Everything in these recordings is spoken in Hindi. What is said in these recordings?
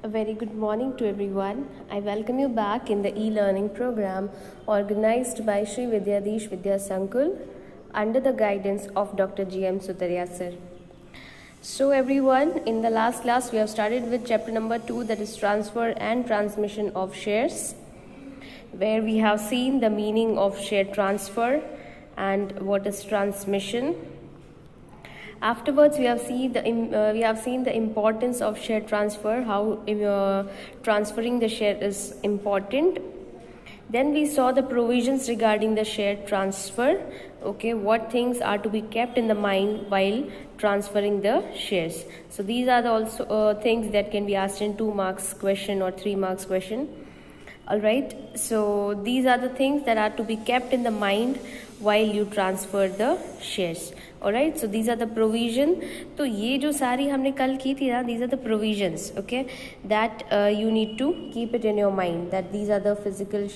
A very good morning to everyone. I welcome you back in the e-learning program organized by Sri Vidyadhish Vidya Sankul under the guidance of Dr. G.M. Sutaria sir. So everyone, in the last class we have started with chapter number 2, that is transfer and transmission of shares, where we have seen the meaning of share transfer and what is transmission. Afterwards, we have seen the importance of share transfer, how transferring the share is important. Then we saw the provisions regarding the share transfer. Okay, what things are to be kept in the mind while transferring the shares. So these are the also things that can be asked in 2 marks question or 3 marks question. Alright, so these are the things that are to be kept in the mind while you transfer the shares. Alright, so these are the provision. तो ये जो सारी हमने कल की थी ना, these are the provisions, okay, that you need to keep it in your mind, that these are the physical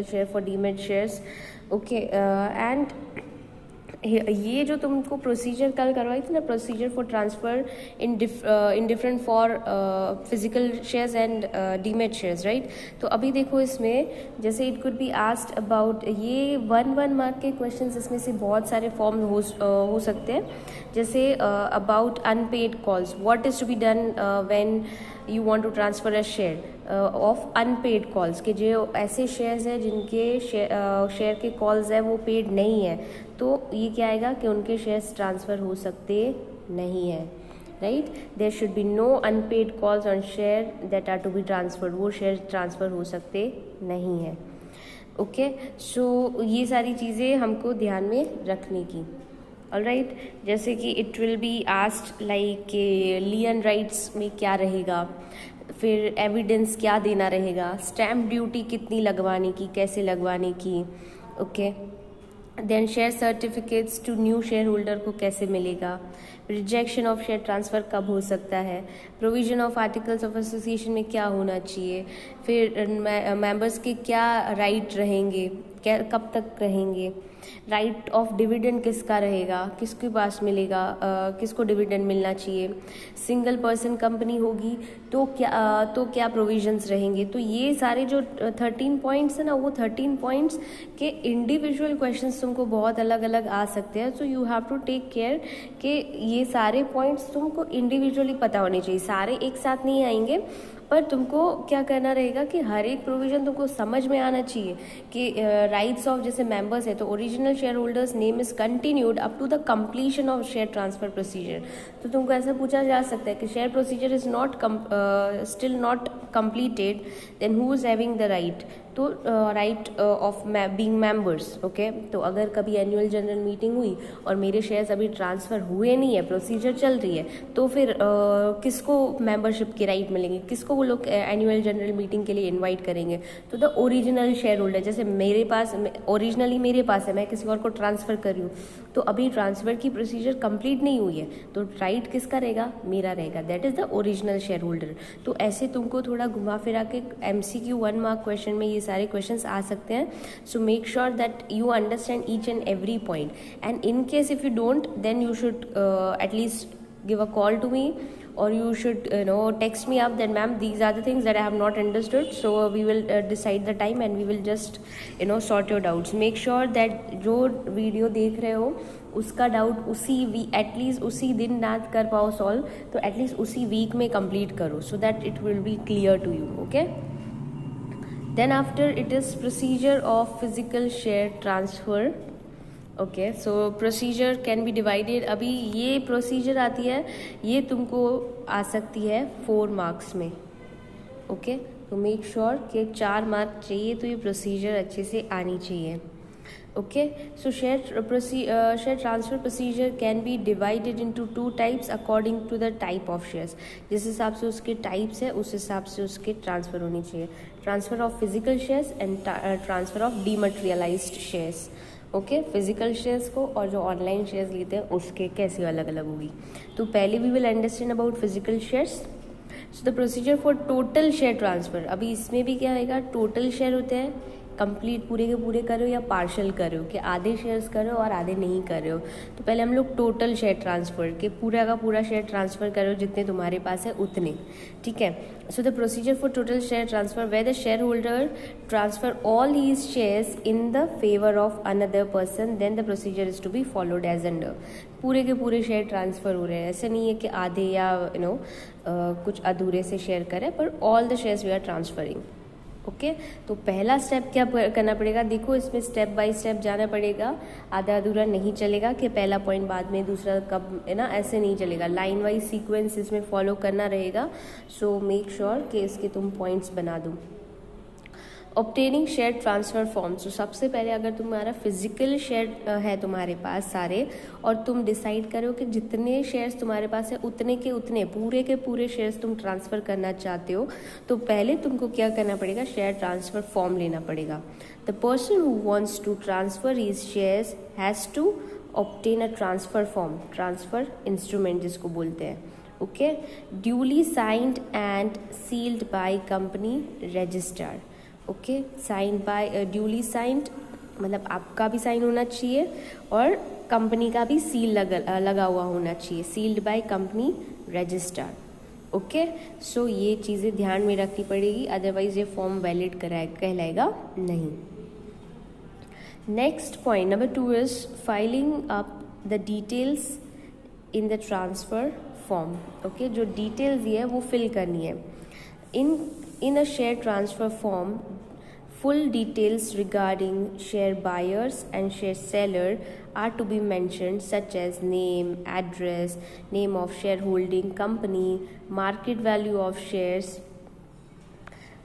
share, for demat shares, okay, and ये जो तुमको प्रोसीजर कल करवाई थी ना, procedure for transfer in different for physical shares and demat shares, right. तो अभी देखो इसमें जैसे it could be asked about, ये 1 मार्क के क्वेश्चंस इसमें से बहुत सारे फॉर्म हो सकते हैं. जैसे about unpaid calls, what is to be done when you want to transfer a share of unpaid calls, के जो ऐसे शेयर्स हैं जिनके शेयर के कॉल्स हैं वो पेड नहीं है, तो ये क्या आएगा कि उनके शेयर्स ट्रांसफ़र हो सकते नहीं हैं, right. There should be no unpaid calls on share that are to be transferred, वो शेयर ट्रांसफ़र हो सकते नहीं हैं. ओके, सो ये सारी चीज़ें हमको ध्यान में रखने की. ऑलराइट, जैसे कि it will be asked like lien rights में क्या रहेगा, फिर एविडेंस क्या देना रहेगा, स्टैम्प ड्यूटी कितनी लगवाने की, कैसे लगवाने की, okay. Then share certificates to new share holder को कैसे मिलेगा, रिजेक्शन ऑफ शेयर ट्रांसफ़र कब हो सकता है, provision of articles of association में क्या होना चाहिए, फिर मेंबर्स के क्या राइट रहेंगे, क्या कब तक रहेंगे, राइट ऑफ डिविडेंड किसका रहेगा, किसके पास मिलेगा, किसको डिविडेंड मिलना चाहिए, सिंगल पर्सन कंपनी होगी तो क्या प्रोविजंस रहेंगे. तो ये सारे जो 13 पॉइंट्स है ना, वो 13 पॉइंट्स के इंडिविजुअल क्वेश्चंस तुमको बहुत अलग अलग आ सकते हैं. So you have to take care कि ये सारे पॉइंट्स तुमको इंडिविजुअली पता होने चाहिए, सारे एक साथ नहीं आएंगे, पर तुमको क्या करना रहेगा कि हर एक प्रोविज़न तुमको समझ में आना चाहिए कि राइट्स ऑफ जैसे मेंबर्स है तो original share holders name is continued up to the completion of share transfer procedure. तो तुमको ऐसा पूछा जा सकता है कि share procedure is not still not completed, then who is having the right, तो right of being members, okay. तो अगर कभी एनुअल जनरल मीटिंग हुई और मेरे शेयर्स अभी ट्रांसफ़र हुए नहीं है, प्रोसीजर चल रही है, तो फिर किसको मेंबरशिप के राइट मिलेंगे, किसको वो लोग एनुअल जनरल मीटिंग के लिए इनवाइट करेंगे, तो द ओरिजिनल शेयर होल्डर. जैसे मेरे पास ओरिजिनली मेरे पास है, मैं किसी और को ट्रांसफ़र कर रही हूँ, तो अभी ट्रांसफ़र की प्रोसीजर कंप्लीट नहीं हुई है, तो राइट किसका रहेगा, मेरा रहेगा, that is the original share holder. तो ऐसे तुमको थोड़ा घुमा फिरा के MCQ 1 मार्क क्वेश्चन में ये सारे क्वेश्चंस आ सकते हैं. So make sure that you understand each and every point, and in case if you don't, then you should at least give a call to me, or you should text me up that ma'am, these are the things that I have not understood, so we will decide the time and we will just sort your doubts. Make sure that जो वीडियो देख रहे हो उसका डाउट एटलीस्ट उसी दिन ना कर पाओ सॉल्व, तो एटलीस्ट उसी वीक में कंप्लीट करो, so that it will be clear to you, okay. Then after it is procedure of physical share transfer. Okay, so procedure can be divided. अभी ये प्रोसीजर आती है, ये तुमको आ सकती है 4 मार्क्स में, ओके. तो मेक श्योर कि 4 मार्क चाहिए, तो ये प्रोसीजर अच्छे से आनी चाहिए, okay. So share transfer procedure can be divided into 2 types according to the type of shares. जिस हिसाब से उसके टाइप्स है उस हिसाब से उसके ट्रांसफ़र होनी चाहिए. Transfer of physical shares and transfer of dematerialized shares, okay. Physical shares को और जो ऑनलाइन शेयर्स लेते हैं उसके कैसे अलग अलग होगी. तो पहले we will understand about physical shares. So the procedure for total share transfer, अभी इसमें भी क्या आएगा, टोटल शेयर होते हैं कंप्लीट पूरे के पूरे कर रहे हो या पार्शल कर रहे हो, कि आधे शेयर्स कर रहे हो और आधे नहीं कर रहे हो। तो पहले हम लोग टोटल शेयर ट्रांसफ़र के पूरा का पूरा शेयर ट्रांसफ़र कर रहे हो जितने तुम्हारे पास है उतने, ठीक है। So the procedure for total share transfer where the share holder transfer all his shares in the favour of another person then the procedure is to be followed as under. पूरे के पूरे शेयर ट्रांसफ़र हो रहे हैं, ऐसे नहीं है कि आधे या कुछ अधूरे से शेयर करें, पर all the shares we are transferring. Okay, तो पहला स्टेप क्या करना पड़ेगा, देखो इसमें स्टेप बाय स्टेप जाना पड़ेगा, आधा अधूरा नहीं चलेगा कि पहला पॉइंट बाद में दूसरा कब, है ना, ऐसे नहीं चलेगा, लाइन वाइज सीक्वेंस इसमें फॉलो करना रहेगा। सो मेक श्योर कि इसके तुम पॉइंट्स बना दो। ऑब्टेनिंग शेयर ट्रांसफ़र फॉर्म, तो सबसे पहले अगर तुम्हारा फिजिकल शेयर है तुम्हारे पास सारे, और तुम डिसाइड करो कि जितने शेयर्स तुम्हारे पास है उतने के उतने पूरे के पूरे शेयर्स तुम ट्रांसफ़र करना चाहते हो, तो पहले तुमको क्या करना पड़ेगा, शेयर ट्रांसफ़र फॉर्म लेना पड़ेगा। The person who wants to transfer his shares has to obtain a transfer form, transfer instrument जिसको बोलते हैं, okay, duly signed and sealed by company registrar. Okay, sign by, duly signed मतलब आपका भी साइन होना चाहिए और कंपनी का भी सील लगा हुआ होना चाहिए, sealed by company registrar. Okay, so ये चीज़ें ध्यान में रखनी पड़ेगी, अदरवाइज ये फॉर्म वैलिड कहलाएगा नहीं। Next point number 2 is filing up the details in the transfer form. Okay, जो डिटेल्स ये है वो फिल करनी है। In a share transfer form, full details regarding share buyers and share seller are to be mentioned, such as name, address, name of shareholding company, market value of shares,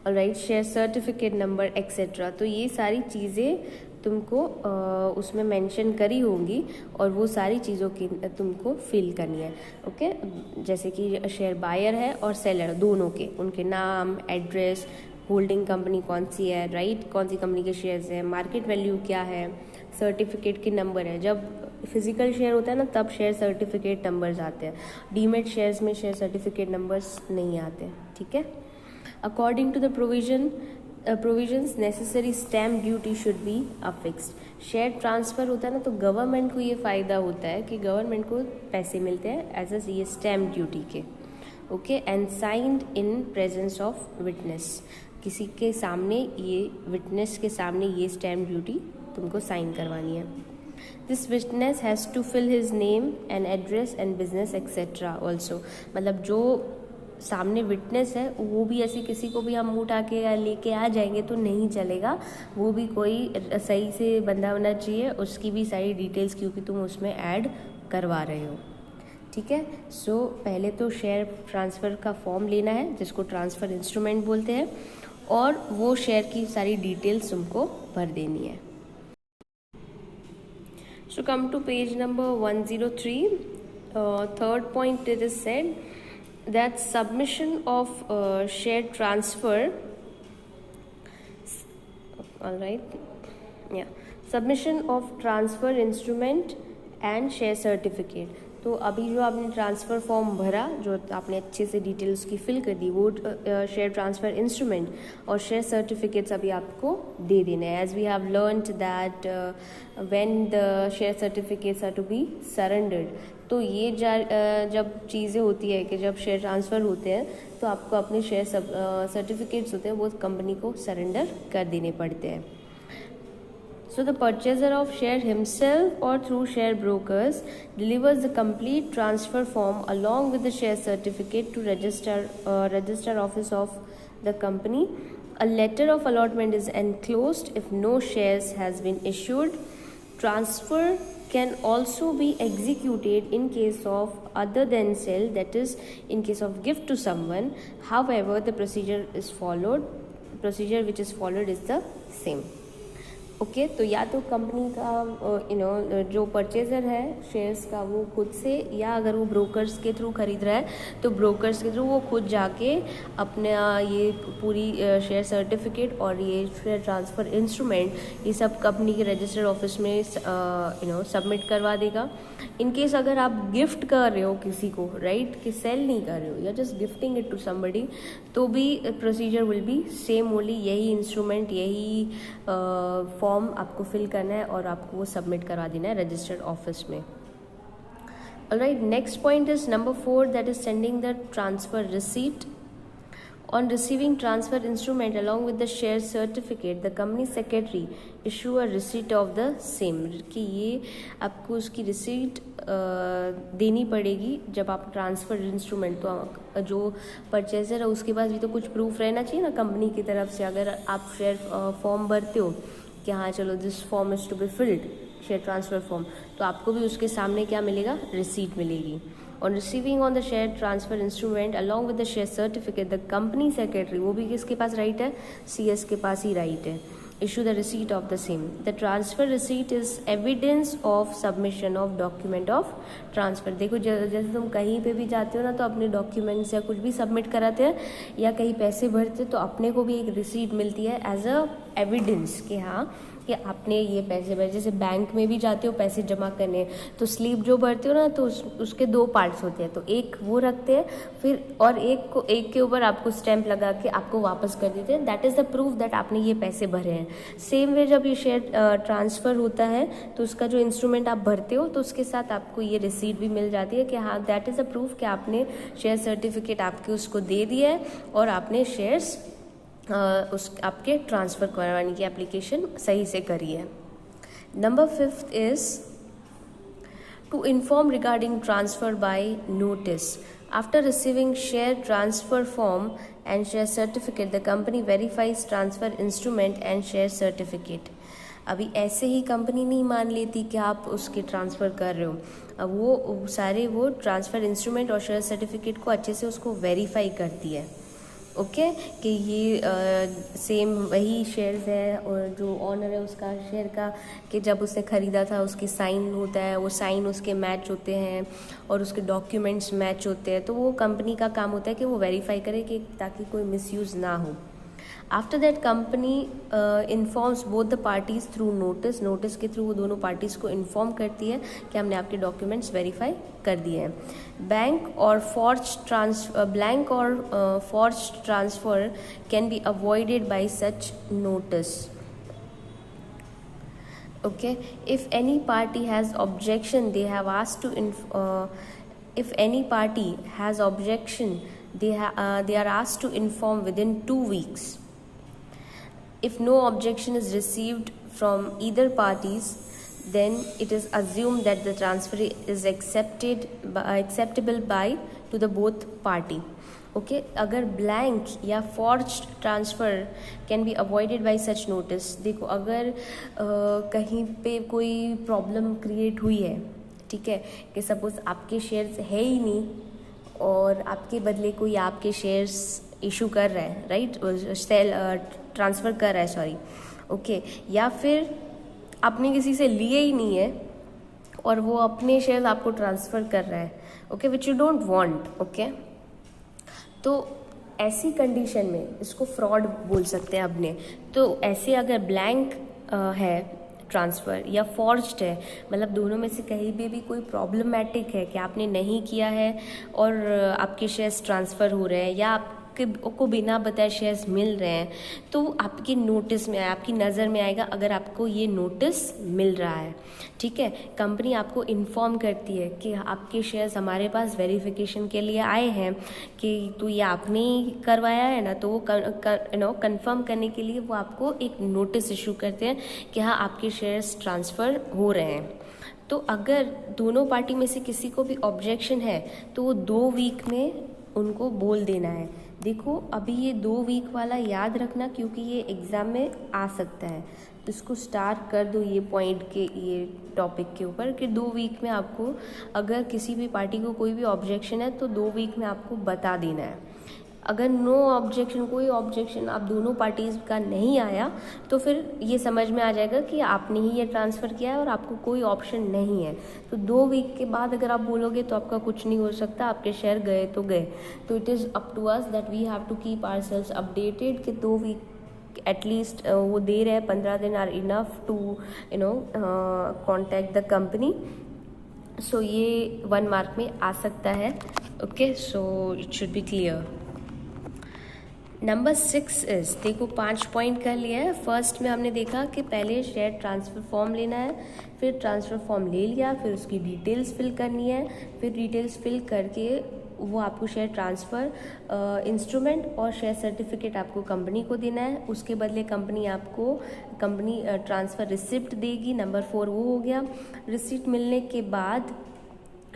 alright, share certificate number, etc. तो ये सारी चीज़ें तुमको उसमें मेंशन करी होंगी और वो सारी चीज़ों की तुमको फिल करनी है। ओके, जैसे कि शेयर बायर है और सेलर दोनों के, उनके नाम, एड्रेस, होल्डिंग कंपनी कौन सी है, राइट, कौन सी कंपनी के शेयर्स हैं, मार्केट वैल्यू क्या है, सर्टिफिकेट के नंबर है। जब फिजिकल शेयर होता है ना तब शेयर सर्टिफिकेट नंबर्स आते हैं, डीमेट शेयर्स में शेयर सर्टिफिकेट नंबर्स नहीं आते, ठीक है। According to the provisions necessary stamp duty should be affixed। Share transfer होता है ना तो गवर्नमेंट को ये फ़ायदा होता है कि गवर्नमेंट को पैसे मिलते हैं एज ये स्टैम्प ड्यूटी के। Okay, and signed in presence of witness, किसी के सामने, ये विटनेस के सामने ये स्टैम्प ड्यूटी तुमको साइन करवानी है। This witness has to fill his name and address and business etcetera also, मतलब जो सामने विटनेस है वो भी ऐसे किसी को भी हम उठा के या लेके आ जाएंगे तो नहीं चलेगा, वो भी कोई सही से बंदा होना चाहिए, उसकी भी सारी डिटेल्स क्योंकि तुम उसमें ऐड करवा रहे हो, ठीक है। सो पहले तो शेयर ट्रांसफ़र का फॉर्म लेना है जिसको ट्रांसफ़र इंस्ट्रूमेंट बोलते हैं, और वो शेयर की सारी डिटेल्स तुमको भर देनी है। So come to page number 103, third point it is said that submission of share transfer, all right, yeah, submission of transfer instrument and share certificate। तो अभी जो आपने ट्रांसफ़र फॉर्म भरा, जो आपने अच्छे से डिटेल्स की फिल कर दी, वो शेयर ट्रांसफ़र इंस्ट्रूमेंट और शेयर सर्टिफिकेट्स अभी आपको दे देने हैं। As we have learned that when the share certificates are to be surrendered, तो ये जब चीज़ें होती है कि जब शेयर ट्रांसफ़र होते हैं तो आपको अपने शेयर सर्टिफिकेट्स होते हैं वो कंपनी को सरेंडर कर देने पड़ते हैं। So the purchaser of share himself or through share brokers delivers the complete transfer form along with the share certificate to register office of the company. A letter of allotment is enclosed if no shares has been issued. Transfer can also be executed in case of other than sale, that is in case of gift to someone. However, the procedure which is followed is the same. Okay तो या तो कंपनी का जो परचेजर है शेयर्स का वो खुद से, या अगर वो ब्रोकर्स के थ्रू खरीद रहा है तो ब्रोकर्स के थ्रू वो खुद जाके अपना ये पूरी शेयर सर्टिफिकेट और ये शेयर ट्रांसफ़र इंस्ट्रूमेंट ये सब कंपनी के रजिस्टर्ड ऑफिस में सबमिट करवा देगा। इन केस अगर आप गिफ्ट कर रहे हो किसी को, राइट, कि सेल नहीं कर रहे हो या just gifting it to somebody, तो भी procedure will be same only, यही इंस्ट्रूमेंट यही फॉर्म आपको फिल करना है और आपको वो सबमिट करवा देना है रजिस्टर्ड ऑफिस में। Alright, next point is number 4, that is sending the transfer receipt. On receiving transfer instrument along with the share certificate, the company secretary issue a receipt of the same, कि ये आपको उसकी रिसीट देनी पड़ेगी जब आप ट्रांसफ़र इंस्ट्रूमेंट, तो जो परचेजर है उसके पास भी तो कुछ प्रूफ रहना चाहिए ना कंपनी की तरफ से। अगर आप शेयर फॉर्म भरते हो कि हाँ चलो this form is to be filled, share transfer form, तो आपको भी उसके सामने क्या मिलेगा, रिसीट मिलेगी। On receiving on the share transfer instrument along with the share certificate, the company secretary, वो भी किसके पास राइट है, CS के पास ही राइट है, issue the receipt of the same. The transfer receipt is evidence of submission of document of transfer. देखो जैसे तुम कहीं पे भी जाते हो ना तो अपने डॉक्यूमेंट्स या कुछ भी सबमिट कराते हैं या कहीं पैसे भरते तो अपने को भी एक रिसीट मिलती है एज अ एविडेंस कि हाँ कि आपने ये पैसे भरे। जैसे बैंक में भी जाते हो पैसे जमा करने तो स्लिप जो भरते हो ना तो उसके 2 पार्ट्स होते हैं, तो एक वो रखते हैं फिर और एक के ऊपर आपको स्टैंप लगा के आपको वापस कर देते हैं, that is the proof that आपने ये पैसे भरे हैं। सेम वे जब ये शेयर ट्रांसफ़र होता है तो उसका जो इंस्ट्रूमेंट आप भरते हो तो उसके साथ आपको ये रिसीट भी मिल जाती है कि हाँ दैट इज़ अ प्रूफ कि आपने शेयर सर्टिफिकेट आपके उसको दे दिया है और आपने शेयर्स उस आपके ट्रांसफ़र करवाने की एप्लीकेशन सही से करी है। Number 5 is to inform regarding transfer by notice. After receiving share transfer form and share certificate, the company verifies transfer instrument and share certificate. अभी ऐसे ही कंपनी नहीं मान लेती कि आप उसके ट्रांसफ़र कर रहे हो, अब वो सारे वो ट्रांसफ़र इंस्ट्रूमेंट और शेयर सर्टिफिकेट को अच्छे से उसको वेरीफाई करती है। ओके कि ये सेम वही शेयर्स है और जो ऑनर है उसका शेयर का कि जब उसने ख़रीदा था उसकी साइन होता है, वो साइन उसके मैच होते हैं और उसके डॉक्यूमेंट्स मैच होते हैं, तो वो कंपनी का काम होता है कि वो वेरीफाई करे कि ताकि कोई मिसयूज़ ना हो। After that company informs both the parties through notice, notice के थ्रू वो दोनों पार्टीज़ को इन्फॉर्म करती है कि हमने आपके डॉक्यूमेंट्स वेरीफाई कर दिए हैं। ब्लैंक और forged transfer can be avoided by such notice. Okay, if any party has objection, they have asked to if any party has objection, they are asked to inform within 2 weeks. If no objection is received from either parties, then it is assumed that the transfer is acceptable to the both party. Okay अगर ब्लैंक या forged transfer can be avoided by such notice. देखो अगर कहीं पे कोई प्रॉब्लम क्रिएट हुई है, ठीक है, कि सपोज़ आपके शेयर्स है ही नहीं और आपके बदले कोई आपके शेयर्स इशू कर रहा है, राइट, सेल ट्रांसफ़र कर रहा है, सॉरी, ओके, या फिर आपने किसी से लिए ही नहीं है और वो अपने शेयर्स आपको ट्रांसफ़र कर रहा है, okay, which you don't want, okay, तो ऐसी कंडीशन में इसको फ्रॉड बोल सकते हैं अपने। तो ऐसे अगर ब्लैंक है ट्रांसफ़र या फॉर्ज्ड है, मतलब दोनों में से कहीं भी कोई प्रॉब्लमेटिक है कि आपने नहीं किया है और आपके शेयर्स ट्रांसफ़र हो रहे हैं या आपको बिना बताए शेयर्स मिल रहे हैं, तो आपकी नोटिस में आपकी नज़र में आएगा अगर आपको ये नोटिस मिल रहा है, ठीक है। कंपनी आपको इन्फॉर्म करती है कि आपके शेयर्स हमारे पास वेरिफिकेशन के लिए आए हैं कि तो ये आपने ही करवाया है ना, तो वो कंफर्म करने के लिए वो आपको एक नोटिस इशू करते हैं कि हाँ आपके शेयर्स ट्रांसफ़र हो रहे हैं। तो अगर दोनों पार्टी में से किसी को भी ऑब्जेक्शन है तो वो 2 वीक में उनको बोल देना है। देखो अभी ये 2 वीक वाला याद रखना क्योंकि ये एग्ज़ाम में आ सकता है, तो इसको स्टार कर दो ये पॉइंट के ये टॉपिक के ऊपर कि 2 वीक में आपको अगर किसी भी पार्टी को कोई भी ऑब्जेक्शन है तो 2 वीक में आपको बता देना है। अगर नो ऑब्जेक्शन, कोई ऑब्जेक्शन आप दोनों पार्टीज़ का नहीं आया तो फिर ये समझ में आ जाएगा कि आपने ही ये ट्रांसफ़र किया है और आपको कोई ऑप्शन नहीं है। तो 2 वीक के बाद अगर आप बोलोगे तो आपका कुछ नहीं हो सकता, आपके शेयर गए तो गए। तो it is up to us that we have to keep ourselves updated कि 2 वीक एटलीस्ट वो दे रहे हैं, 15 दिन are enough to contact the company. So ये 1 मार्क में आ सकता है। Okay, so it should be clear. Number 6 is, देखो 5 पॉइंट कर लिया है। फर्स्ट में हमने देखा कि पहले शेयर ट्रांसफ़र फॉर्म लेना है, फिर ट्रांसफ़र फॉर्म ले लिया, फिर उसकी डिटेल्स फिल करनी है, फिर डिटेल्स फिल करके वो आपको शेयर ट्रांसफ़र इंस्ट्रूमेंट और शेयर सर्टिफिकेट आपको कंपनी को देना है। उसके बदले कंपनी आपको ट्रांसफ़र रिसिप्ट देगी। नंबर 4 वो हो गया। रिसिप्ट मिलने के बाद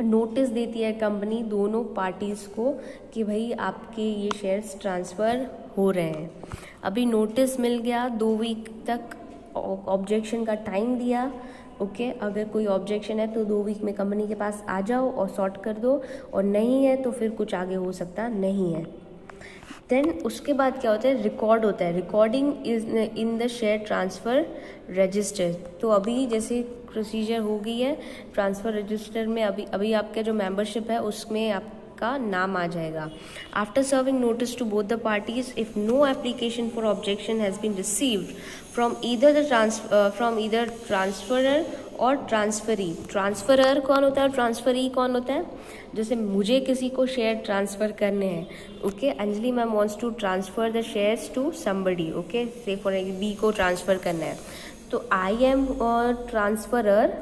नोटिस देती है कंपनी दोनों पार्टीज़ को कि भाई आपके ये शेयर्स ट्रांसफ़र हो रहे हैं। अभी नोटिस मिल गया, 2 वीक तक ऑब्जेक्शन का टाइम दिया। ओके, अगर कोई ऑब्जेक्शन है तो 2 वीक में कंपनी के पास आ जाओ और सॉर्ट कर दो, और नहीं है तो फिर कुछ आगे हो सकता नहीं है। देन उसके बाद क्या होता है, रिकॉर्ड होता है। Recording is in the share transfer register. तो अभी जैसे प्रोसीजर हो गई है ट्रांसफ़र रजिस्टर में, अभी आपका जो मेंबरशिप है उसमें आपका नाम आ जाएगा। After serving notice to both the parties, if no application for objection has been received from either transferor और ट्रांसफरी। ट्रांसफरर कौन होता है, ट्रांसफरी कौन होता है? जैसे मुझे किसी को शेयर ट्रांसफ़र करने हैं, okay, Anjali ma'am wants to transfer the shares to somebody, okay, say for B को ट्रांसफ़र करना है, तो I am transferor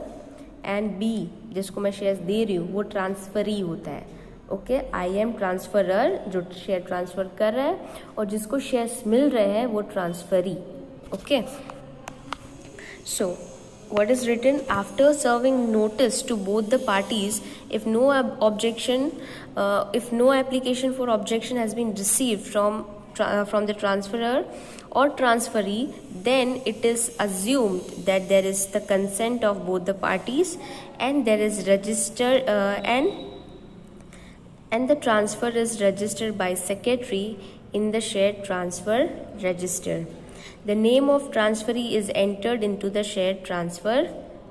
and B जिसको मैं शेयर्स दे रही हूँ वो ट्रांसफरी होता है। ओके, आई एम ट्रांसफरर जो शेयर ट्रांसफ़र कर रहा है, और जिसको शेयर्स मिल रहे हैं वो transferee. Okay, so what is written, after serving notice to both the parties, if no application for objection has been received from the transferor or transferee, then it is assumed that there is the consent of both the parties and there is registered and the transfer is registered by secretary in the share transfer register. The name of transferee is entered into the share transfer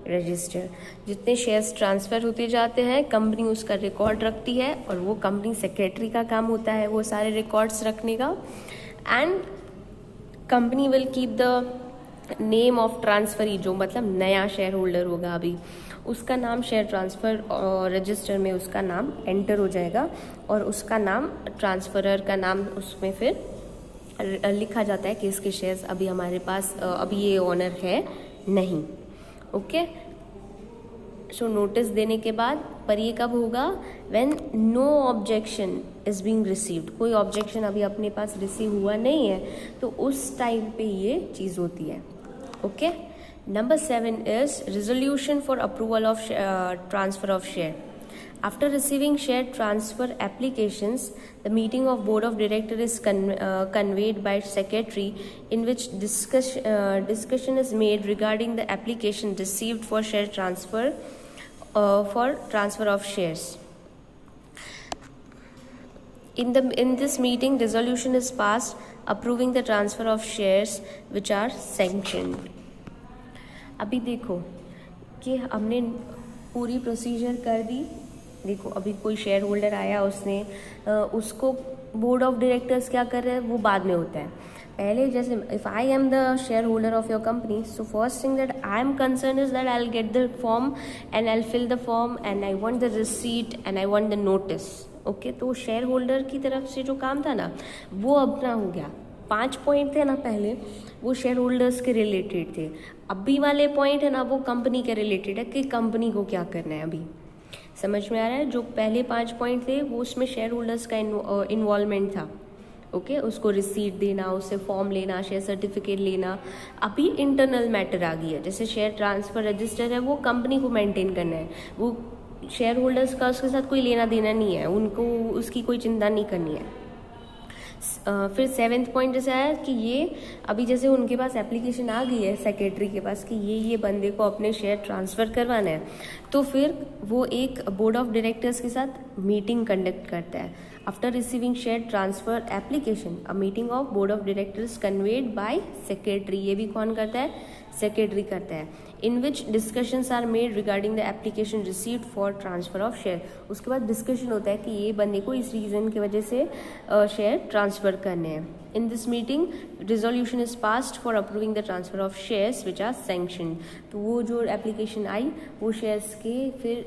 register. जितने शेयर्स ट्रांसफ़र होते जाते हैं कंपनी उसका रिकॉर्ड रखती है, और वो कंपनी सेक्रेटरी का काम होता है वो सारे रिकॉर्ड्स रखने का। And company will keep the name of transferee, जो मतलब नया शेयर होल्डर होगा अभी, उसका नाम शेयर ट्रांसफ़र रजिस्टर में उसका नाम एंटर हो जाएगा, और उसका नाम ट्रांसफरर का नाम उसमें फिर लिखा जाता है कि इसके शेयर्स अभी हमारे पास अभी ये ओनर है नहीं। ओके, सो नोटिस देने के बाद, पर ये कब होगा, when no objection is being received, कोई ऑब्जेक्शन अभी अपने पास रिसीव हुआ नहीं है, तो उस टाइम पे ये चीज़ होती है। Okay, number 7 is resolution for approval of transfer of share. After receiving share transfer applications, the meeting of board of directors is conveyed by secretary, in which discussion is made regarding the application received for share transfer for transfer of shares. In this meeting, resolution is passed approving the transfer of shares which are sanctioned. अभी देखो कि हमने पूरी प्रोसीजर कर दी। देखो अभी कोई शेयर होल्डर आया, उसने उसको बोर्ड ऑफ डायरेक्टर्स क्या कर रहे हैं वो बाद में होता है। पहले जैसे if I am the share holder of your company, so first thing that I am concern is that I will get the form and I will fill the form and I want the receipt and I want the notice. Okay, तो शेयर होल्डर की तरफ से जो काम था ना वो अपना हो गया। 5 पॉइंट थे ना पहले, वो शेयर होल्डर्स के रिलेटेड थे। अभी वाले पॉइंट है ना वो कंपनी के रिलेटेड है कि कंपनी को क्या करना है। अभी समझ में आ रहा है? जो पहले 5 पॉइंट थे वो उसमें शेयर होल्डर्स का इन्वॉल्वमेंट था। ओके, उसको रिसीट देना, उससे फॉर्म लेना, शेयर सर्टिफिकेट लेना। अभी इंटरनल मैटर आ गई है, जैसे शेयर ट्रांसफ़र रजिस्टर है वो कंपनी को मेंटेन करना है, वो शेयर होल्डर्स का उसके साथ कोई लेना देना नहीं है, उनको उसकी कोई चिंता नहीं करनी है। फिर 7th पॉइंट जैसे आया कि ये अभी जैसे उनके पास एप्लीकेशन आ गई है सेक्रेटरी के पास कि ये बंदे को अपने शेयर ट्रांसफ़र करवाना है, तो फिर वो एक बोर्ड ऑफ डायरेक्टर्स के साथ मीटिंग कंडक्ट करता है। After receiving share transfer application a meeting of board of directors convened by secretary, ये भी कौन करता है? सेक्रेटरी करता है। In which discussions are made regarding the application received for transfer of share, उसके बाद डिस्कशन होता है कि ये बंदे को इस रीज़न की वजह से शेयर ट्रांसफ़र करने हैं। In this meeting resolution is passed for approving the transfer of shares which are sanctioned, तो वो जो एप्लीकेशन आई वो शेयर्स के फिर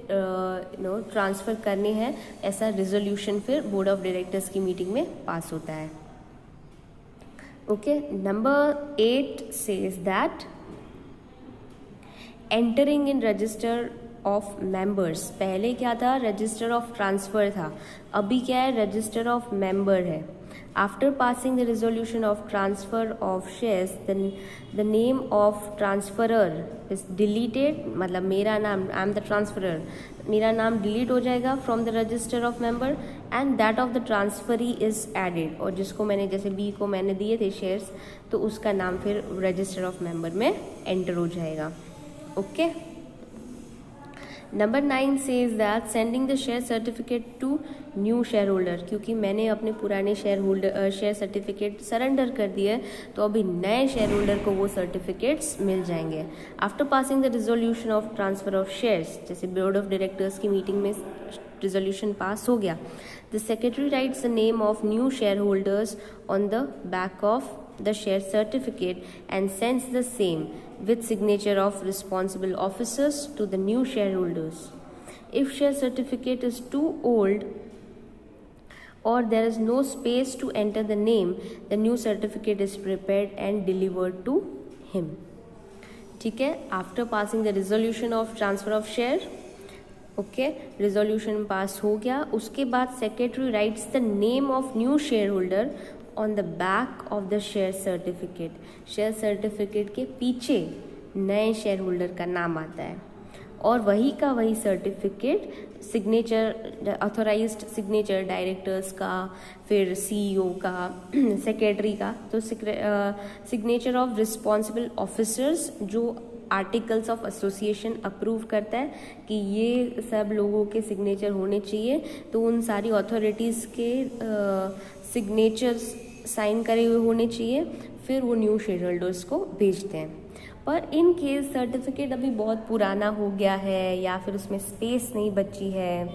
ट्रांसफ़र करने हैं, ऐसा रिजोल्यूशन फिर बोर्ड ऑफ डायरेक्टर्स की मीटिंग में पास होता है। Okay, number 8 says that entering in register of members, पहले क्या था? रजिस्टर ऑफ ट्रांसफ़र था, अभी क्या है? रजिस्टर ऑफ मेंबर है। After passing the resolution of transfer of shares the name of transferor is deleted, मतलब मेरा नाम, आई एम द ट्रांसफरर, मेरा नाम डिलीट हो जाएगा from the register of member and that of the transferee is added, और जिसको मैंने जैसे बी को मैंने दिए थे शेयर्स, तो उसका नाम फिर रजिस्टर ऑफ मेंबर में एंटर हो जाएगा। Okay, number 9 says that sending the share certificate to new share holder, क्योंकि मैंने अपने पुराने शेयर सर्टिफिकेट सरेंडर कर दिए, तो अभी नए शेयर होल्डर को वो सर्टिफिकेट्स मिल जाएंगे। After passing the resolution of transfer of shares, जैसे बोर्ड ऑफ डायरेक्टर्स की मीटिंग में रिजोल्यूशन पास हो गया, the secretary rights the name of new share holders on the back of the share certificate and sends the same with signature of responsible officers to the new shareholders. If share certificate is too old or there is no space to enter the name, the new certificate is prepared and delivered to him. ठीक है, after passing the resolution of transfer of share, okay, resolution pass हो गया, उसके बाद secretary rights the name of new share holder on the back of the share certificate, share certificate के पीछे नए शेयर होल्डर का नाम आता है, और वही का वही certificate signature, authorized signature directors का, फिर सीईओ का, सेक्रेटरी का, तो सिग्नेचर ऑफ रिस्पॉन्सिबल ऑफिसर्स जो आर्टिकल्स ऑफ एसोसिएशन अप्रूव करता है कि ये सब लोगों के सिग्नेचर होने चाहिए, तो उन सारी अथॉरिटीज़ के सिग्नेचर्स साइन करे हुए होने चाहिए, फिर वो न्यू शेयर होल्डर्स को भेजते हैं। पर इन केस सर्टिफिकेट अभी बहुत पुराना हो गया है या फिर उसमें स्पेस नहीं बची है,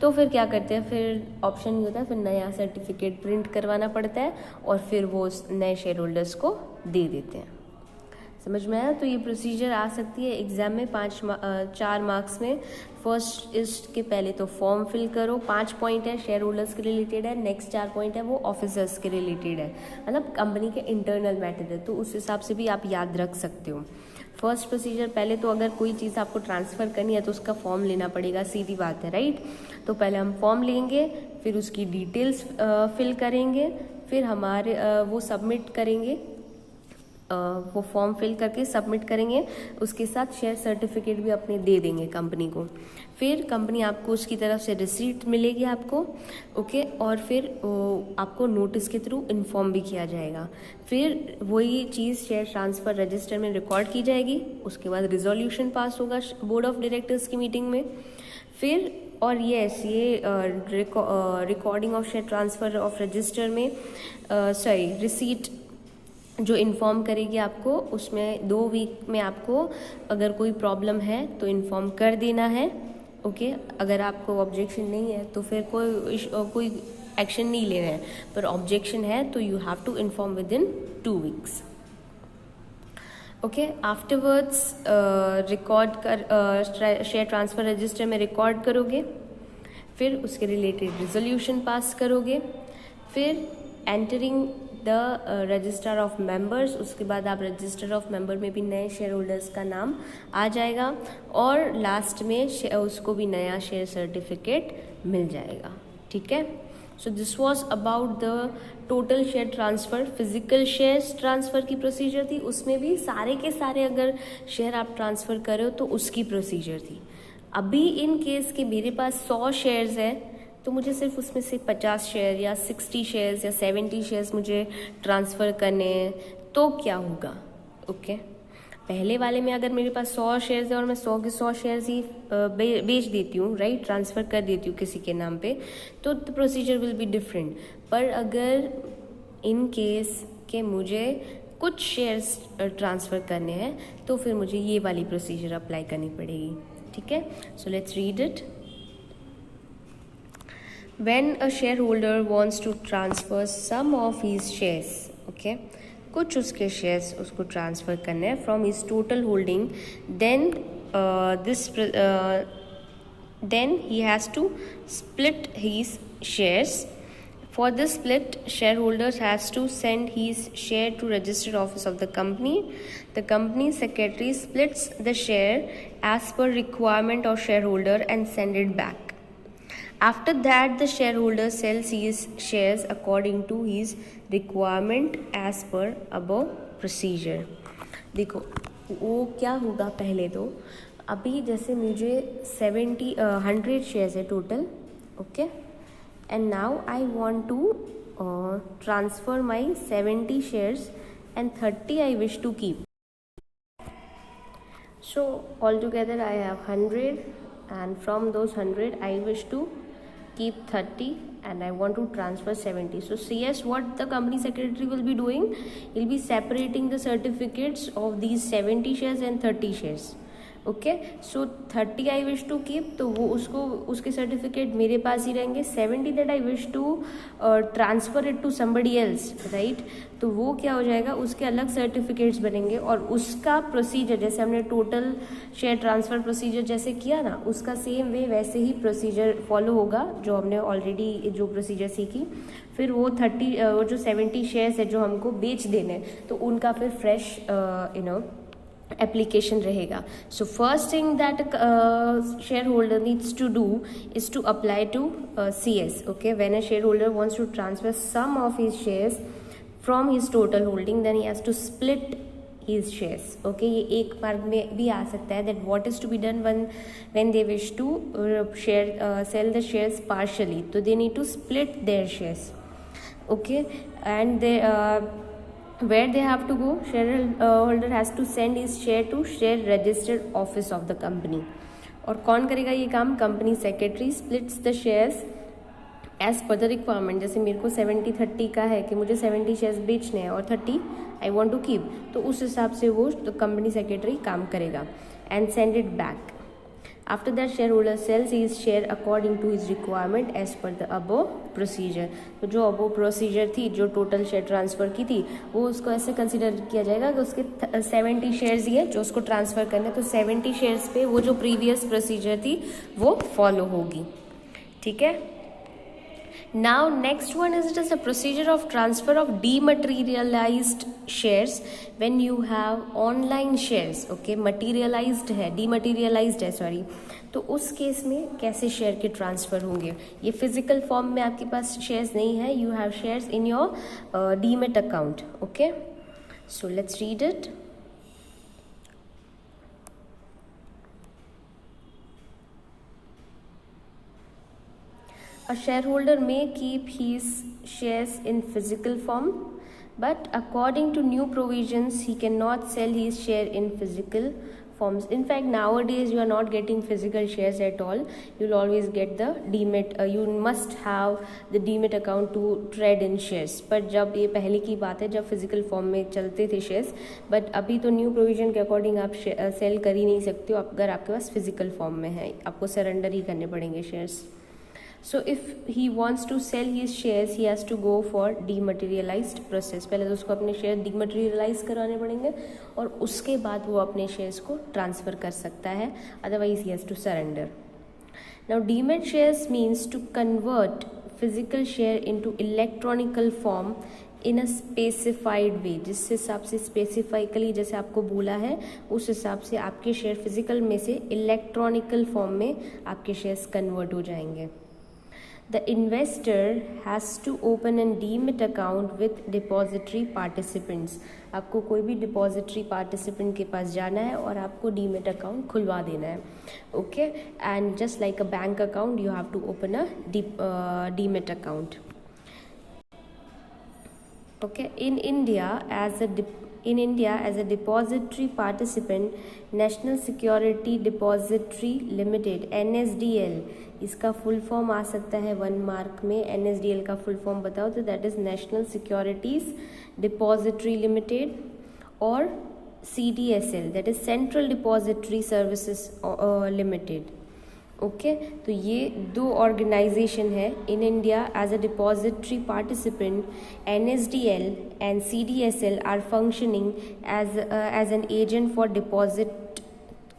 तो फिर क्या करते हैं? फिर ऑप्शन नहीं होता है, फिर नया सर्टिफिकेट प्रिंट करवाना पड़ता है और फिर वो नए शेयर होल्डर्स को दे देते हैं। समझ में आया? तो ये प्रोसीजर आ सकती है एग्जाम में 4 मार्क्स में। फर्स्ट इसके पहले तो फॉर्म फिल करो, 5 पॉइंट है शेयर होल्डर्स के रिलेटेड है, नेक्स्ट 4 पॉइंट है वो ऑफिसर्स के रिलेटेड है, मतलब कंपनी के इंटरनल मैटर है, तो उस हिसाब से भी आप याद रख सकते हो। फर्स्ट प्रोसीजर, पहले तो अगर कोई चीज़ आपको ट्रांसफ़र करनी है तो उसका फॉर्म लेना पड़ेगा, सीधी बात है, राइट? तो पहले हम फॉर्म लेंगे, फिर उसकी डिटेल्स फिल करेंगे, फिर हमारे वो सबमिट करेंगे, वो फॉर्म फिल करके सबमिट करेंगे, उसके साथ शेयर सर्टिफिकेट भी अपने दे देंगे कंपनी को। फिर कंपनी आपको उसकी तरफ से रिसीट मिलेगी आपको, ओके, और फिर आपको नोटिस के थ्रू इन्फॉर्म भी किया जाएगा। फिर वही चीज़ शेयर ट्रांसफ़र रजिस्टर में रिकॉर्ड की जाएगी, उसके बाद रिजोल्यूशन पास होगा बोर्ड ऑफ डायरेक्टर्स की मीटिंग में। फिर और यस, ये recording of share transfer of register में रिसीट जो इन्फॉर्म करेगी आपको, उसमें 2 वीक में आपको अगर कोई प्रॉब्लम है तो इन्फॉर्म कर देना है, ओके। अगर आपको ऑब्जेक्शन नहीं है तो फिर कोई एक्शन नहीं लेना है, पर ऑब्जेक्शन है तो you have to inform within 2 weeks, okay. Afterwards record कर शेयर ट्रांसफ़र रजिस्टर में रिकॉर्ड करोगे, फिर उसके रिलेटेड रिजोल्यूशन पास करोगे, फिर entering the register of members, उसके बाद आप रजिस्टर ऑफ मेंबर में भी नए शेयर होल्डर्स का नाम आ जाएगा, और लास्ट में उसको भी नया शेयर सर्टिफिकेट मिल जाएगा, ठीक है। So this was about the total share transfer. Physical shares transfer की प्रोसीजर थी, उसमें भी सारे के सारे अगर शेयर आप ट्रांसफ़र करो तो उसकी प्रोसीजर थी। अभी इन केस के मेरे पास 100 शेयर्स है तो मुझे सिर्फ उसमें से 50 शेयर या 60 शेयर्स या 70 शेयर्स मुझे ट्रांसफ़र करने हैं, तो क्या होगा, ओके। पहले वाले में अगर मेरे पास 100 शेयर्स है और मैं 100 के 100 शेयर्स ही बेच देती हूँ, राइट, ट्रांसफ़र कर देती हूँ किसी के नाम पे, तो the procedure will be different. पर अगर इन केस के मुझे कुछ शेयर्स ट्रांसफ़र करने हैं तो फिर मुझे ये वाली प्रोसीजर अप्लाई करनी पड़ेगी, ठीक है। So let's read it. When a shareholder wants to transfer some of his shares, okay, कुछ उसके शेयर्स उसको ट्रांसफ़र करने हैं from his total holding, then he has to split his shares. For this split, shareholders has to send his share to registered office of the company. The company secretary splits the share as per requirement of shareholder and send it back. After that, the shareholder sells his shares according to his requirement as per above procedure. देखो वो क्या होगा, पहले तो अभी जैसे मुझे 100 शेयर्स है total, okay, and now I want to transfer my 70 shares and 30 I wish to keep. So altogether I have 100, and from those 100 I wish to keep 30 and I want to transfer 70. So CS, what the company secretary will be doing, he'll be separating the certificates of these 70 shares and 30 shares. Okay, so 30 I wish to keep, तो वो उसके सर्टिफिकेट मेरे पास ही रहेंगे। 70 that I wish to transfer it to somebody else, right, तो वो क्या हो जाएगा, उसके अलग सर्टिफिकेट्स बनेंगे और उसका प्रोसीजर जैसे हमने टोटल शेयर ट्रांसफ़र प्रोसीजर जैसे किया ना, उसका सेम वे वैसे ही प्रोसीजर फॉलो होगा जो हमने ऑलरेडी जो प्रोसीजर सीखी। फिर वो 70 शेयर्स है जो हमको बेच देने, तो उनका फिर फ्रेश application रहेगा। So first thing that shareholder needs to do is to apply to CS. Okay, when a shareholder wants to transfer some of his shares from his total holding, then he has to split his shares. Okay, ये एक मार्ग में भी आ सकता है that what is to be done when they wish to sell the shares partially, so they need to split their shares. Okay, and they where they have to go, shareholder has to send his share to share registered office of the company. और कौन करेगा ये काम, company secretary splits the shares as per the requirement. जैसे मेरे को 70-30 का है कि मुझे 70 शेयर्स बेचने हैं और 30 आई वांट टू कीप, तो उस हिसाब से वो तो कंपनी सेक्रेटरी काम करेगा and send it back. After that, shareholder sells his share according to his requirement as per the above procedure. तो जो above procedure थी, जो टोटल शेयर ट्रांसफ़र की थी, वो उसको ऐसे कंसिडर किया जाएगा कि उसके 70 शेयर्स ही है जो उसको ट्रांसफ़र करने, तो 70 शेयर्स पे वो जो प्रीवियस प्रोसीजर थी वो फॉलो होगी, ठीक है। Now next one is just a procedure of transfer of dematerialized shares when you have online shares. Okay, materialized है, dematerialized है, सॉरी, तो उस केस में कैसे शेयर के ट्रांसफ़र होंगे। ये फिजिकल फॉर्म में आपके पास शेयर्स नहीं है, you have shares in your demat account. Okay, so let's read it. A shareholder may keep his shares in physical form, but according to new provisions, he cannot sell his share in physical forms. In fact, nowadays you are not getting physical shares at all. You'll always get the demat. You must have the demat account to trade in shares. पर जब ये पहले की बात है जब physical form में चलते थे shares, but अभी तो new provision के according आप sell कर ही नहीं सकते हो अगर आपके पास physical form में है, आपको surrender ही करने पड़ेंगे shares. So if he wants to sell his shares, he has to go for dematerialized process. पहले तो उसको अपने शेयर dematerialize कराने पड़ेंगे और उसके बाद वो अपने शेयर्स को ट्रांसफ़र कर सकता है, otherwise he has to surrender. Now demat shares means to convert physical share into electronical form in a specified way. जिस हिसाब से स्पेसिफाइकली जैसे आपको बोला है उस हिसाब से आपके शेयर फिजिकल में से इलेक्ट्रॉनिकल फॉर्म में आपके शेयर्स कन्वर्ट हो जाएंगे। The investor has to open a demat account with depository participants. आपको कोई भी depository participant के पास जाना है और आपको demat account खुलवा देना है, okay? And just like a bank account, you have to open a demat account. Okay, in India as a depository participant, National Security Depository Limited (NSDL), इसका फुल फॉर्म आ सकता है 1 मार्क में. NSDL का फुल फॉर्म बताओ तो that is national securities depository limited, और CDSL that is central depository services limited. Okay, तो ये 2 ऑर्गेनाइजेशन है in India as a depository participant. NSDL and CDSL are functioning as an agent for deposit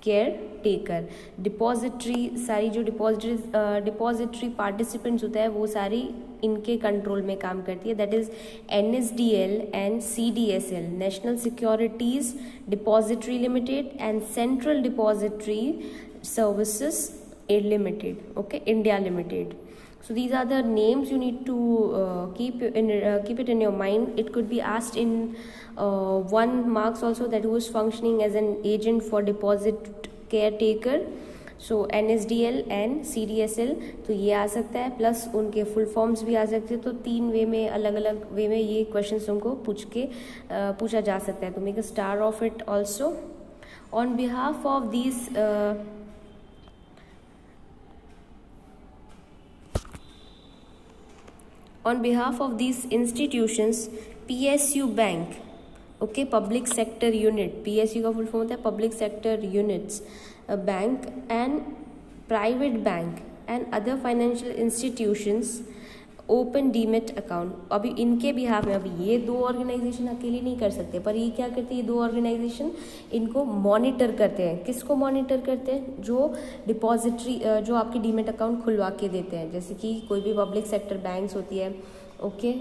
caretaker. Depository सारी जो डिपॉजिटरी पार्टिसिपेंट्स होता है वो सारी इनके कंट्रोल में काम करती है. That is NSDL and CDSL, national securities depository limited and central depository services Limited. Okay, India Limited. So these are the names you need to keep it in your mind. It could be asked in 1 marks also, that who is functioning as an agent for deposit caretaker. So NSDL and CDSL, तो ये आ सकता है, प्लस उनके फुल फॉर्म्स भी आ सकते हैं. तो 3 वे में, अलग अलग वे में ये क्वेश्चन तुमको पूछा जा सकता है. तो make a star of it also. On behalf of these On behalf of these institutions, PSU Bank, okay, Public Sector Unit, PSU का फुल फॉर्म होता है Public Sector Units Bank, and Private Bank and other financial institutions open demat account. अभी इनके बिहाफ में, अभी ये 2 ऑर्गेनाइजेशन अकेले नहीं कर सकते, पर ये क्या करते हैं, ये 2 ऑर्गेनाइजेशन इनको मॉनिटर करते हैं. किसको मॉनिटर करते हैं? जो डिपॉजिटरी, जो आपकी डीमेट अकाउंट खुलवा के देते हैं. जैसे कि कोई भी पब्लिक सेक्टर बैंक्स होती है, ओके,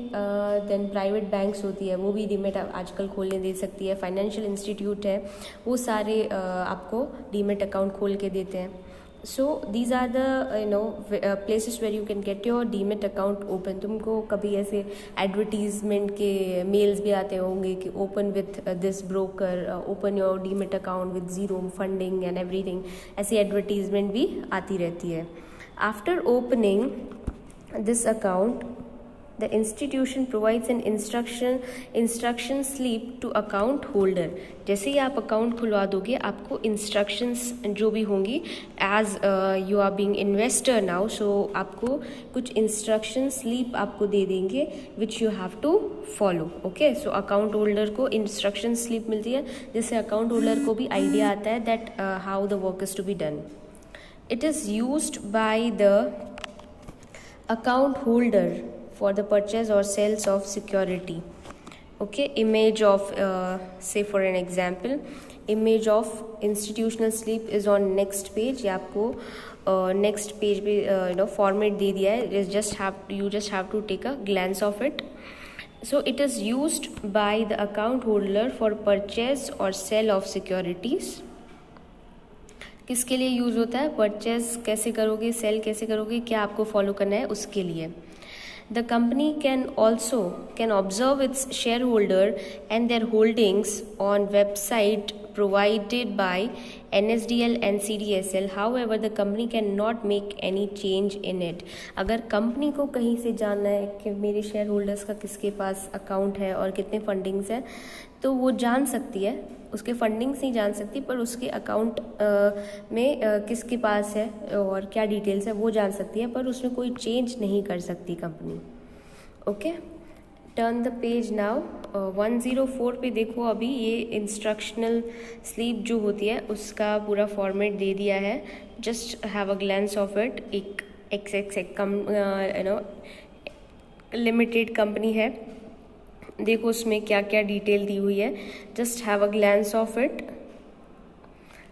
देन प्राइवेट बैंक्स होती है, वो भी डीमेट आजकल खोलने दे सकती है. फाइनेंशियल इंस्टीट्यूट है, वो सारे आपको डीमेट अकाउंट खोल के देते हैं. So these are the places where you can get your demat account open. तुमको कभी ऐसे एडवर्टीजमेंट के मेल्स भी आते होंगे कि open with this broker, open your demat account with zero funding and everything. ऐसी एडवर्टीजमेंट भी आती रहती है. After opening this account, the institution provides an instruction slip to account holder. जैसे ही आप अकाउंट खुलवा दोगे, आपको इंस्ट्रक्शंस जो भी होंगी, as you are being investor now, so आपको कुछ इंस्ट्रक्शन स्लिप आपको दे देंगे which you have to follow. Okay, so account holder को इंस्ट्रक्शन स्लिप मिलती है, जिससे अकाउंट होल्डर को भी आइडिया आता है that how the work is to be done. It is used by the account holder for the purchase or sales of security. Okay, image of say for an example, image of institutional slip is on next page. ये आपको next page पे format दे दिया है. You just have to take a glance of it. So it is used by the account holder for purchase or sale of securities. किसके लिए यूज होता है? परचेज कैसे करोगे, सेल कैसे करोगे, क्या आपको फॉलो करना है, उसके लिए. The company can observe its shareholder and their holdings on website provided by NSDL and CDSL. However, the company cannot make any change in it. अगर कंपनी को कहीं से जानना है कि मेरे शेयर होल्डर्स का किसके पास अकाउंट है और कितने फंडिंग्स है, तो वो जान सकती है. उसके फंडिंग्स नहीं जान सकती, पर उसके अकाउंट में किसके पास है और क्या डिटेल्स है वो जान सकती है, पर उसमें कोई चेंज नहीं कर सकती company. Okay, turn the page now. 104 पे देखो, अभी ये इंस्ट्रक्शनल स्लीप जो होती है उसका पूरा फॉर्मेट दे दिया है. Just have a glance of it. एक लिमिटेड कंपनी है, देखो उसमें क्या क्या डिटेल दी हुई है. Just have a glance of it.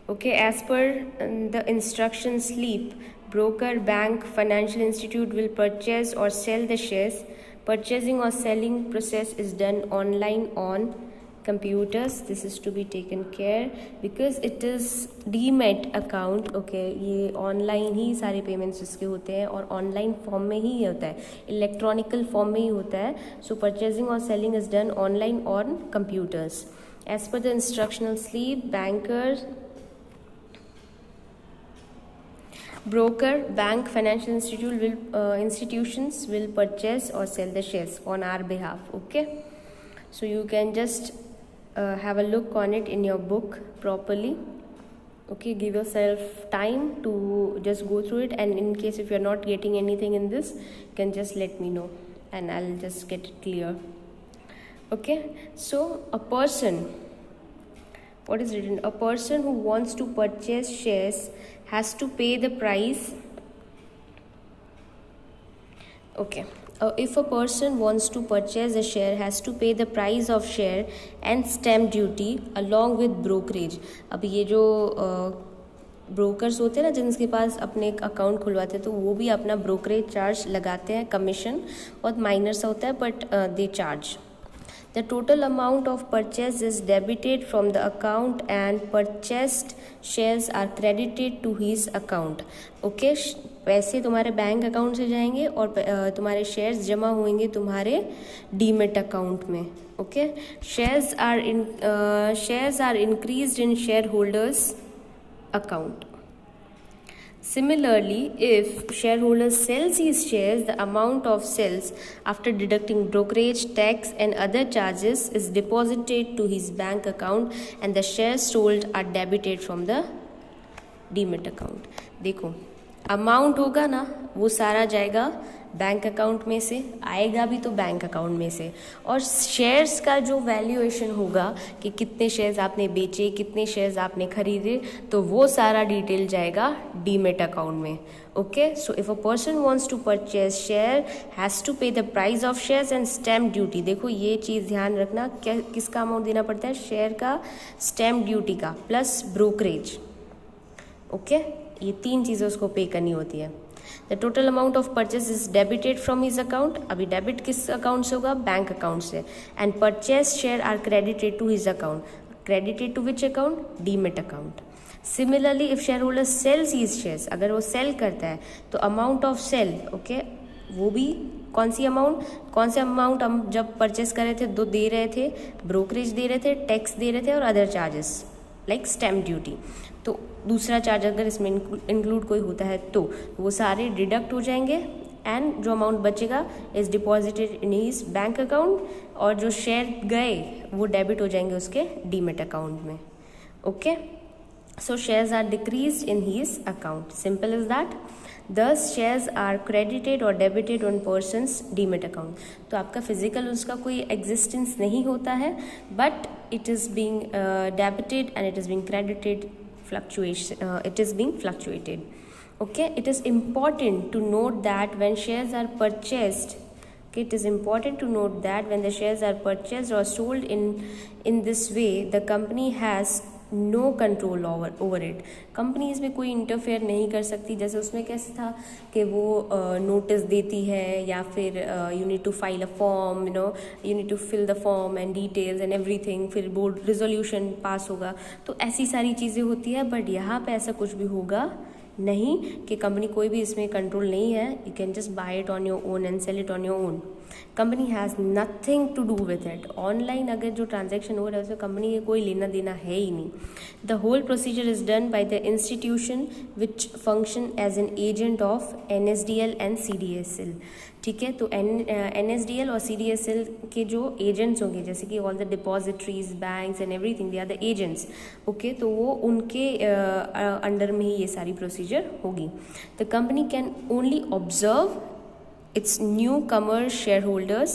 Okay, as per the instruction slip, broker, bank, financial institute will purchase or sell the shares. Purchasing or selling process is done online on computers. This is to be taken care because it is demat account. Okay, ये ऑनलाइन ही सारे पेमेंट्स इसके होते हैं और ऑनलाइन फॉर्म में ही होता है, इलेक्ट्रॉनिकल फॉर्म में ही होता है. सो परचेजिंग और selling is done online on computers. As per the instructional slip, banker, broker, bank, financial institutions will purchase or sell the shares on our behalf. Okay, So you can just have a look on it in your book properly. Okay, give yourself time to just go through it, and in case if you're not getting anything in this, you can just let me know and I'll just get it clear. Okay, so a person, what is written? A person who wants to purchase shares has to pay the price. Okay, if a person wants to purchase a share, has to pay the price of share and stamp duty along with brokerage. अब ये जो ब्रोकर्स होते हैं ना जिनके पास अपने अकाउंट खुलवाते हैं, तो वो भी अपना ब्रोकरेज चार्ज लगाते हैं. कमीशन बहुत माइनर सा होता है, but they charge. The total amount of purchase is debited from the account and purchased shares are credited to his account. Okay, पैसे तुम्हारे बैंक अकाउंट से जाएंगे और तुम्हारे शेयर्स जमा होंगे तुम्हारे डीमेट अकाउंट में. Okay, shares are increased in shareholders account. Similarly, if shareholder sells his shares, the amount of sales after deducting brokerage, tax and other charges is deposited to his bank account and the shares sold are debited from the demat account. देखो अमाउंट होगा ना वो सारा जाएगा बैंक अकाउंट में से, आएगा भी तो बैंक अकाउंट में से, और शेयर्स का जो वैल्यूएशन होगा कि कितने शेयर्स आपने बेचे, कितने शेयर्स आपने खरीदे, तो वो सारा डिटेल जाएगा डीमेट अकाउंट में. Okay, so if a person wants to purchase share has to pay the price of shares and stamp duty. देखो ये चीज़ ध्यान रखना, क्या किसका अमाउंट देना पड़ता है? शेयर का, स्टैम्प ड्यूटी का, प्लस ब्रोकरेज. ओके, ये तीन चीज़ें उसको पे करनी होती है. The total amount of purchase is debited from his account. अभी डेबिट किस अकाउंट से होगा? बैंक अकाउंट से. And purchase share are credited to his account. Credited to which account? Demat account. Similarly if share holder sells his shares, अगर वो सेल करता है तो अमाउंट ऑफ सेल, ओके, वो भी कौन से अमाउंट हम जब परचेज कर रहे थे दो दे रहे थे, ब्रोकरेज दे रहे थे, टैक्स दे रहे थे और other charges like stamp duty. तो दूसरा चार्ज अगर इसमें इंक्लूड कोई होता है तो वो सारे डिडक्ट हो जाएंगे एंड जो अमाउंट बचेगा is deposited in his bank account, और जो शेयर गए वो डेबिट हो जाएंगे उसके डीमेट अकाउंट में. Okay, so shares are decreased in his account. Simple is that. Thus shares are credited or debited on person's demat account. तो आपका फिजिकल उसका कोई एग्जिस्टेंस नहीं होता है, but it is being debited and it is being credited, it is being fluctuated. Okay, it is important to note that when shares are purchased, okay, it is important to note that when the shares are purchased or sold in this way, the company has no control over it. Company इसमें कोई इंटरफेयर नहीं कर सकती. जैसे उसमें कैसे था कि वो नोटिस देती है या फिर you need to file a form, you need to fill the form and details and everything, फिर बोर्ड रिजोल्यूशन पास होगा, तो ऐसी सारी चीज़ें होती है. बट यहाँ पे ऐसा कुछ भी होगा नहीं कि कंपनी कोई भी इसमें कंट्रोल नहीं है. You can just buy it on your own and sell it on your own. Company has nothing to do with it. Online अगर जो ट्रांजैक्शन हो रहा है उसमें कंपनी के कोई लेना देना है ही नहीं. The whole procedure is done by the institution which function as an agent of NSDL and CDSL. ठीक है, तो NSDL और CDSL के जो एजेंट्स होंगे, जैसे कि all the depositories, banks and everything, they are the agents. Okay, तो वो उनके अंडर में ही ये सारी प्रोसीजर होगी. The company can only observe its newcomer shareholders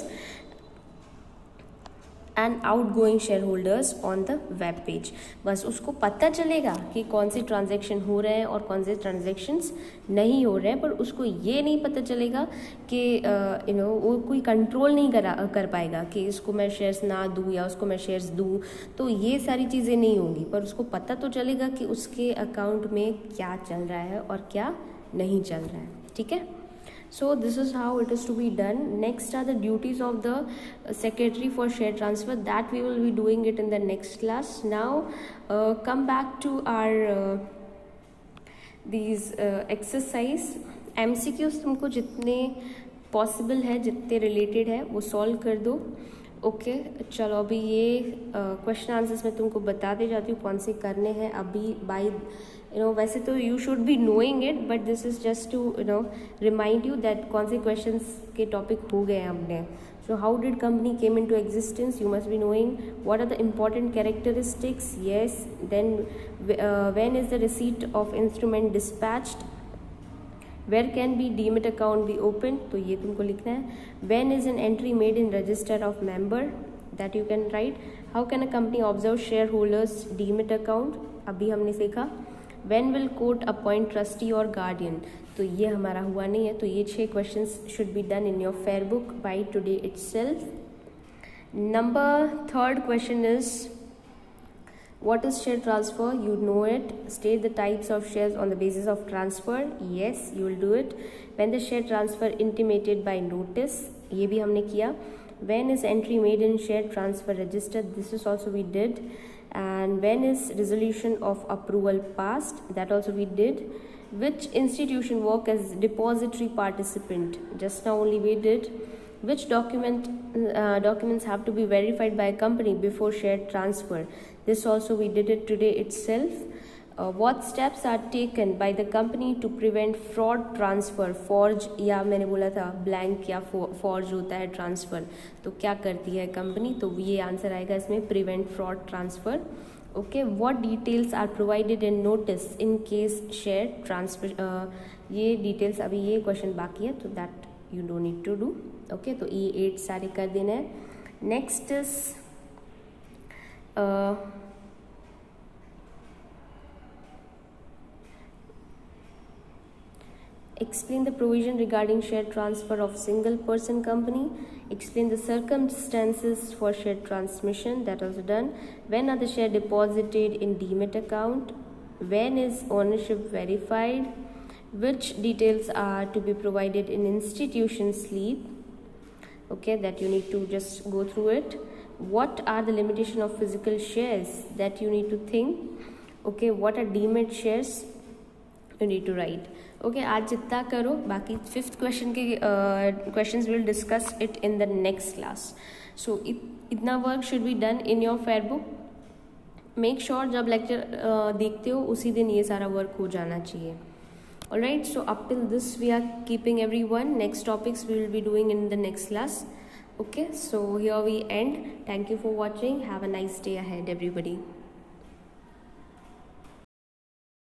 and outgoing shareholders on the web page. बस उसको पता चलेगा कि कौन से ट्रांजैक्शन हो रहे हैं और कौन से ट्रांजैक्शंस नहीं हो रहे हैं, पर उसको ये नहीं पता चलेगा कि वो कोई कंट्रोल नहीं कर पाएगा कि इसको मैं शेयर्स ना दूँ या उसको मैं शेयर्स दूँ. तो ये सारी चीज़ें नहीं होंगी, पर उसको पता तो चलेगा कि उसके अकाउंट में क्या चल रहा है और क्या नहीं चल रहा है. ठीक है, so this is how it is to be done. Next are the duties of the secretary for share transfer, that we will be doing it in the next class. Now come back to our these exercise MCQs. तुमको जितने पॉसिबल है, जितने रिलेटेड है वो सॉल्व कर दो. ओके, चलो अभी ये क्वेश्चन आंसर्स मैं तुमको बताते जाती हूँ कौन से करने हैं अभी. बाय वैसे तो you should be knowing it, but this is just to remind you that कौन से क्वेश्चंस के टॉपिक हो गए हमने. So how did company came into existence? You must be knowing. What are the important characteristics? Yes. Then when is the receipt of instrument dispatched? Where can be demat account be opened? तो ये तुमको लिखना है. When is an entry made in register of member? That you can write. How can a company observe shareholders demat account? अभी हमने सीखा. When will court appoint trustee or guardian? तो ये हमारा हुआ नहीं है. तो ये 6 questions should be done in your fair book by today itself. Number 3rd question is, what is share transfer? You know it. State the types of shares on the basis of transfer. Yes, you will do it. When the share transfer intimated by notice? ये भी हमने किया. When is entry made in share transfer register? This is also we did. And when is resolution of approval passed? That also we did. Which institution work as depository participant? Just now only we did. Which documents have to be verified by a company before share transfer? This also we did it today itself. What steps are taken by the company to prevent fraud transfer? Forge या मैंने बोला था blank या forge होता है transfer. तो क्या करती है कंपनी? तो ये आंसर आएगा इसमें, prevent fraud transfer. Okay, what details are provided in notice in case share transfer? ये details अभी ये question बाकी है, तो that you don't need to do. Okay, तो ये 8 सारे कर देना है. Next is explain the provision regarding share transfer of single person company. Explain the circumstances for share transmission. That was done. When are the share deposited in demat account? When is ownership verified? Which details are to be provided in institution slip? Okay, that you need to just go through it. What are the limitation of physical shares? That you need to think. Okay, what are demat shares? You need to write. Okay, आज जितना करो, बाकी 5th क्वेश्चन के questions will discuss it in the next class. So इतना work should be done in your fair book. Make sure जब lecture देखते हो उसी दिन ये सारा work हो जाना चाहिए. Alright, so up till this we are keeping everyone. Next topics we will be doing in the next class. Okay, so here we end. Thank you for watching. Have a nice day ahead, everybody.